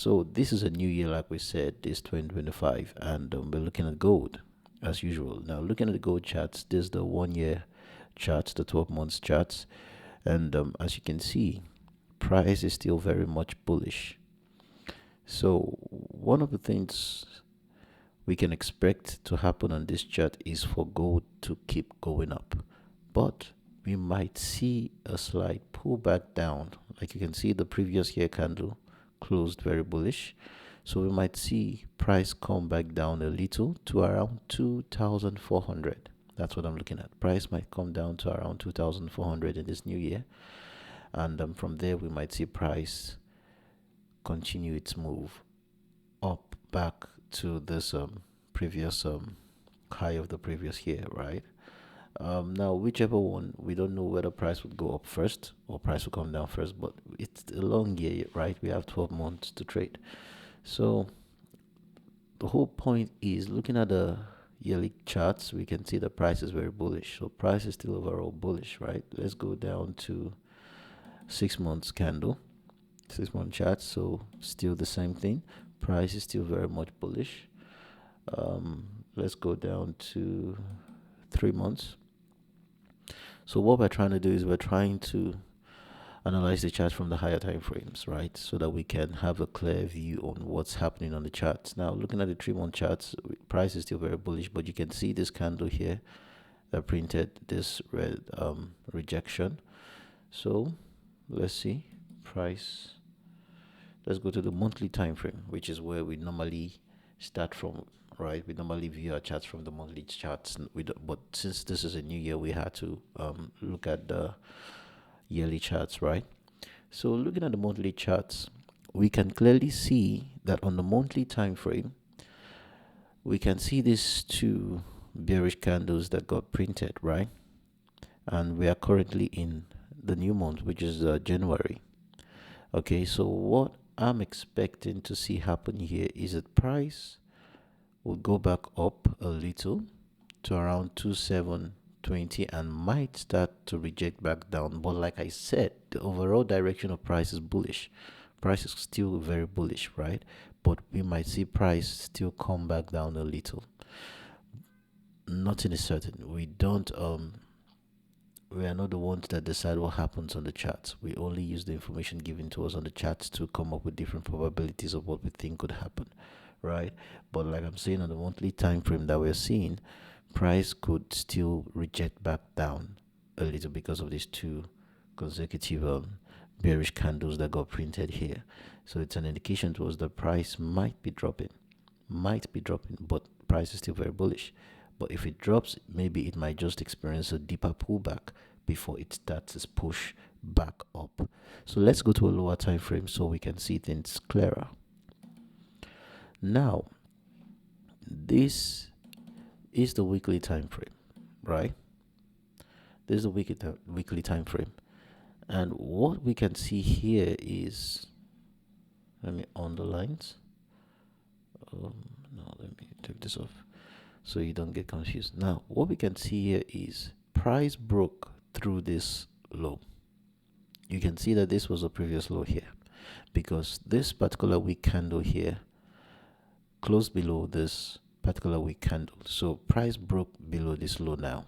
So this is a new year, like we said, this 2025, and we're looking at gold as usual. Now, looking at the gold charts, this is the 1 year charts, the 12 months charts, and as you can see, price is still very much bullish. So one of the things we can expect to happen on this chart is for gold to keep going up, but we might see a slight pullback down. Like you can see, the previous year candle closed very bullish, so we might see price come back down a little to around 2,400. That's what I'm looking at. Price might come down to around 2,400 in this new year, and from there we might see price continue its move up back to this previous high of the previous year, right? Now, whichever one, we don't know whether price would go up first or price will come down first, but it's a long year, right? We have 12 months to trade. So the whole point is looking at the yearly charts, we can see the price is very bullish. So price is still overall bullish, right? Let's go down to 6 months candle, 6 month chart. So still the same thing. Price is still very much bullish. Let's go down to 3 months. So what we're trying to do is we're trying to analyze the chart from the higher time frames, right? So that we can have a clear view on what's happening on the charts. Now, looking at the 3 month charts, price is still very bullish, but you can see this candle here that printed this red rejection. So let's see price. Let's go to the monthly time frame, which is where we normally start from, right? We normally view our charts from the monthly charts. But since this is a new year, we had to look at the yearly charts, right? So looking at the monthly charts, we can clearly see that on the monthly time frame, we can see these two bearish candles that got printed, right? And we are currently in the new month, which is January. Okay, so what I'm expecting to see happen here is that price will go back up a little to around 2720 and might start to reject back down. But like I said, the overall direction of price is bullish. Price is still very bullish, right? But we might see price still come back down a little. Nothing is certain. We are not the ones that decide what happens on the charts. We only use the information given to us on the charts to come up with different probabilities of what we think could happen, right? But like I'm saying, on the monthly time frame that we're seeing, price could still reject back down a little because of these two consecutive bearish candles that got printed here. So it's an indication to us that price might be dropping, but price is still very bullish. But if it drops, maybe it might just experience a deeper pullback before it starts its push back up. So let's go to a lower time frame so we can see things clearer. Now, this is the weekly time frame, right? This is the weekly time frame. And what we can see here is, let me underline. No, let me take this off so you don't get confused. Now, what we can see here is price broke through this low. You can see that this was a previous low here because this particular week candle here closed below this particular week candle. So price broke below this low now,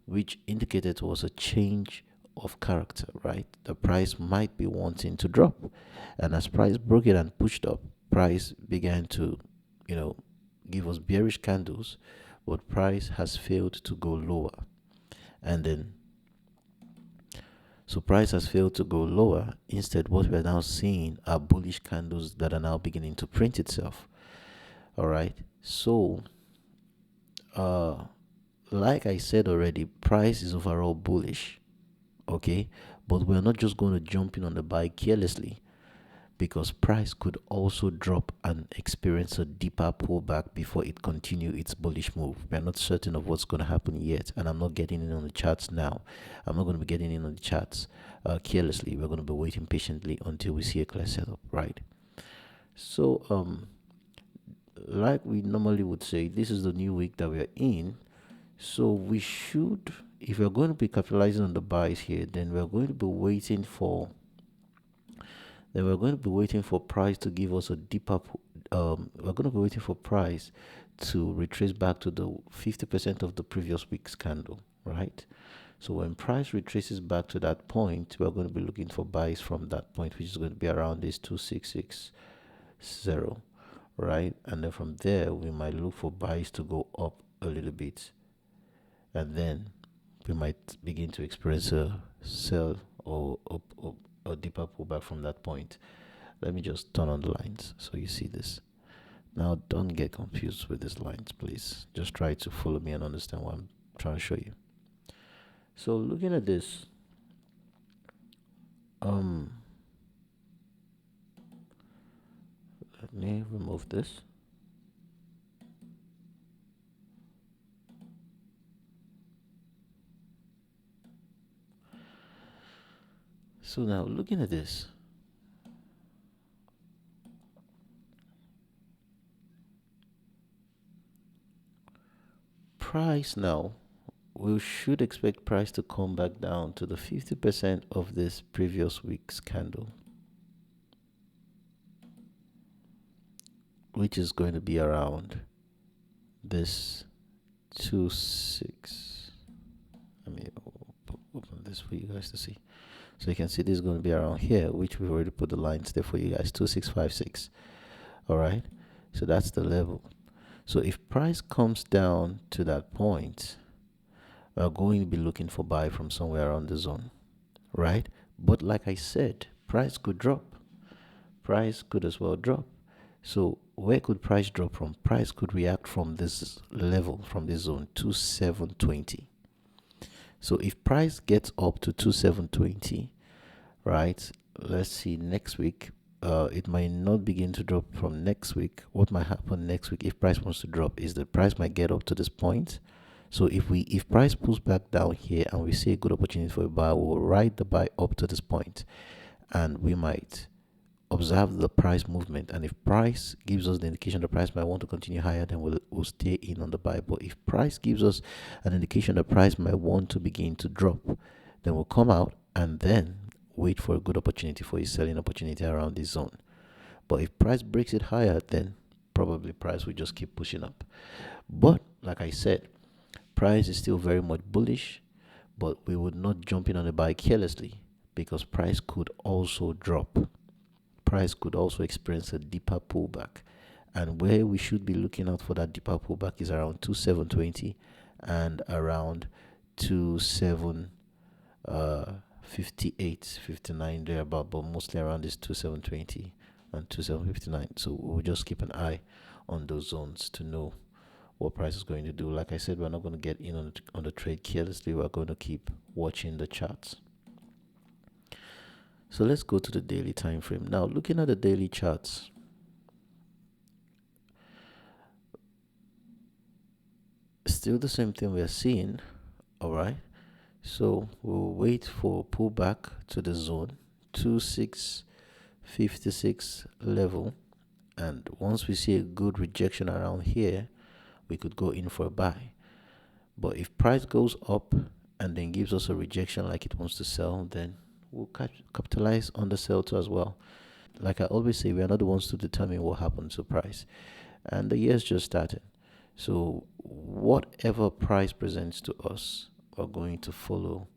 which indicated to us a change of character, right? The price might be wanting to drop, and as price broke it and pushed up, price began to, give us bearish candles, but price has failed to go lower. And then, so price has failed to go lower. Instead, what we're now seeing are bullish candles that are now beginning to print itself. All right. So, like I said already, price is overall bullish. Okay. But we're not just going to jump in on the buy carelessly, because price could also drop and experience a deeper pullback before it continue its bullish move. We're not certain of what's going to happen yet, and I'm not getting in on the charts now. I'm not going to be getting in on the charts carelessly. We're going to be waiting patiently until we see a clear setup, right? So, like we normally would say, this is the new week that we're in. So we should, if we're going to be capitalizing on the buys here, then we're going to be waiting for Then we're going to be waiting for price to give us a deeper. We're going to be waiting for price to retrace back to the 50% of the previous week's candle, right? So when price retraces back to that point, we're going to be looking for buys from that point, which is going to be around this 2660, right? And then from there, we might look for buys to go up a little bit, and then we might begin to experience a sell or a deeper pullback from that point. Let me just turn on the lines so you see this. Now, don't get confused with these lines, please. Just try to follow me and understand what I'm trying to show you. So, looking at this, let me remove this. So now, looking at this, price now, we should expect price to come back down to the 50% of this previous week's candle, which is going to be around this 2.6. Let me open this for you guys to see. So you can see this is going to be around here, which we've already put the lines there for you guys, 2656. All right, so that's the level. So if price comes down to that point, we're going to be looking for buy from somewhere around the zone, right? But like I said, price could drop. Price could as well drop. So where could price drop from? Price could react from this level, from this zone, 2720. So if price gets up to 2720, right? Let's see next week. It might not begin to drop from next week. What might happen next week if price wants to drop is the price might get up to this point. So if price pulls back down here and we see a good opportunity for a buy, we'll ride the buy up to this point, and we might observe the price movement. And if price gives us the indication the price might want to continue higher, then we'll stay in on the buy. But if price gives us an indication the price might want to begin to drop, then we'll come out and then wait for a good opportunity, for a selling opportunity around this zone. But if price breaks it higher, then probably price will just keep pushing up. But like I said, price is still very much bullish, but we would not jump in on the buy carelessly, because price could also drop. Price could also experience a deeper pullback. And where we should be looking out for that deeper pullback is around 2720 and around 2758, 59 there about, but mostly around this 2720 and 2759. So we'll just keep an eye on those zones to know what price is going to do. Like I said, we're not going to get in on the trade carelessly. We're going to keep watching the charts. So let's go to the daily time frame. Now, looking at the daily charts, still the same thing we are seeing. All right. So we'll wait for pullback to the zone 2656 level, and once we see a good rejection around here, we could go in for a buy. But if price goes up and then gives us a rejection like it wants to sell, then we'll capitalize on the sell too as well. Like I always say, we are not the ones to determine what happens to price, and the year's just started. So whatever price presents to us, we're going to follow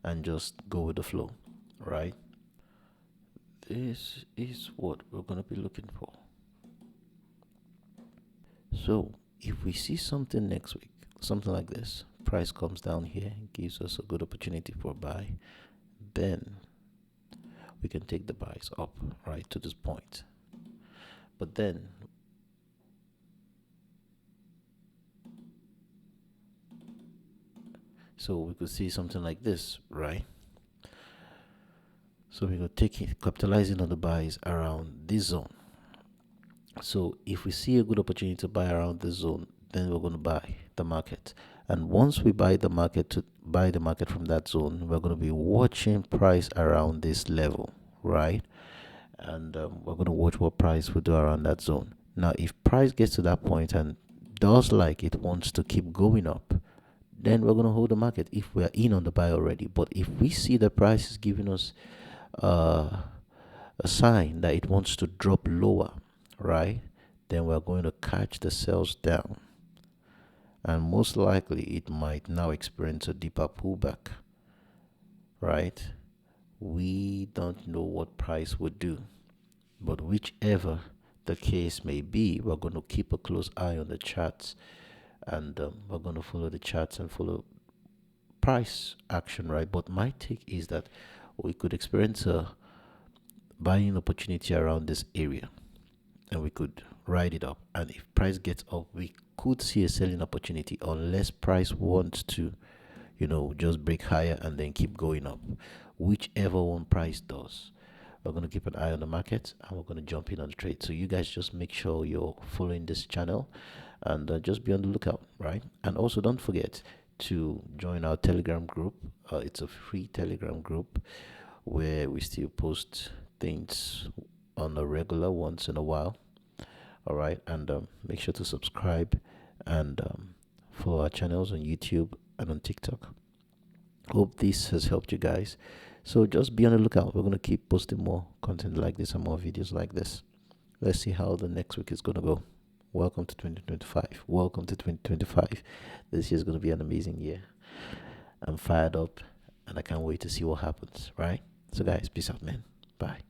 and just go with the flow, right? This is what we're going to be looking for. So if we see something next week, something like this, price comes down here, gives us a good opportunity for a buy, then we can take the buys up right to this point. But then so we could see something like this, right? So we could take it, capitalizing on the buys around this zone. So if we see a good opportunity to buy around this zone, then we're going to buy the market. And once we buy the market from that zone, we're going to be watching price around this level, right? And we're going to watch what price will do around that zone. Now, if price gets to that point and does like it wants to keep going up, then we're going to hold the market if we're in on the buy already. But if we see the price is giving us a sign that it wants to drop lower, right? Then we're going to catch the sales down, and most likely it might now experience a deeper pullback, right? We don't know what price would do, but whichever the case may be, we're going to keep a close eye on the charts, and we're going to follow the charts and follow price action, right? But my take is that we could experience a buying opportunity around this area, and we could ride it up. And if price gets up, we could see a selling opportunity unless price wants to, just break higher and then keep going up. Whichever one price does, we're going to keep an eye on the market, and we're going to jump in on the trade. So you guys just make sure you're following this channel, and just be on the lookout, right? And also don't forget to join our Telegram group. It's a free Telegram group where we still post things on a regular once in a while. All right, and make sure to subscribe, and follow our channels on YouTube and on TikTok. Hope this has helped you guys. So just be on the lookout. We're going to keep posting more content like this and more videos like this. Let's see how the next week is going to go. Welcome to 2025. Welcome to 2025. This year is going to be an amazing year. I'm fired up, and I can't wait to see what happens, right? So guys, peace out, man. Bye.